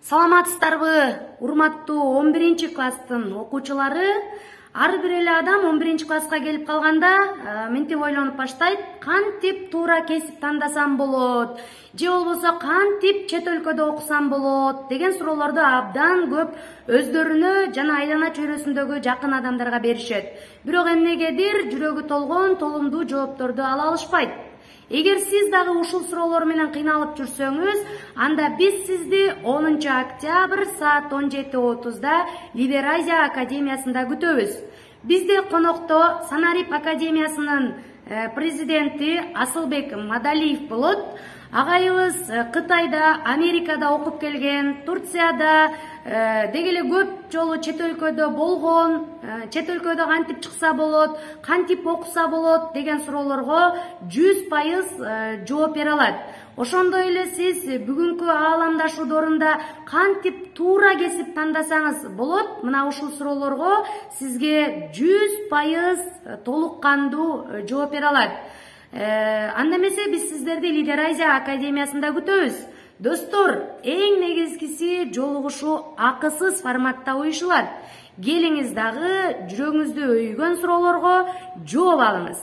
Саламатсыздарбы, урматтуу 11-класстын окуучулары? Ар бир эле адам 11-класска келип калганда мынтип ойлонуп баштайт: кантип туура кесип тандасам болот, же болбосо кантип чет өлкөдө окусам болот деген суроолорду абдан көп өздөрүнө жана айлана чөйрөсүндөгү жакын адамдарга беришет. Бирок эмнегедир жүрөгү толгон толумдуу жоопторду ала алышпайт. Эгер сиз дагы ушул суроолор менен кыйналып жүрсөңүз, анда биз сизди 10 октябрь саат 17:30 Лидер Азия академиясында күтөбүз. Бизде конокто Санарип академиясынын президенти Асылбек Мадалиев болот. Агайыбыз Кытайда, Америкада окуп келген, Турцияда деги эле көп жолу чет өлкөдө болгон, чет өлкөдө кантип чыкса болот, кантип окуса болот деген суроолорго 100% жооп бере алат. Ошондой эле сиз бүгүнкү ааламдашуу доорунда кантип туура кесип тандасаңыз болот, мына ушул суроолорго сизге 100% толук кандуу жооп бере алат. Анда эмесе биз сиздерди Лидер Азия академиясында күтөбүз. Достор, эң негизгиси жолугушуу акысыз форматта уюшулат. Келиңиз дагы жүрөгүңүздү өйгөн суроолорго жооп алыңыз.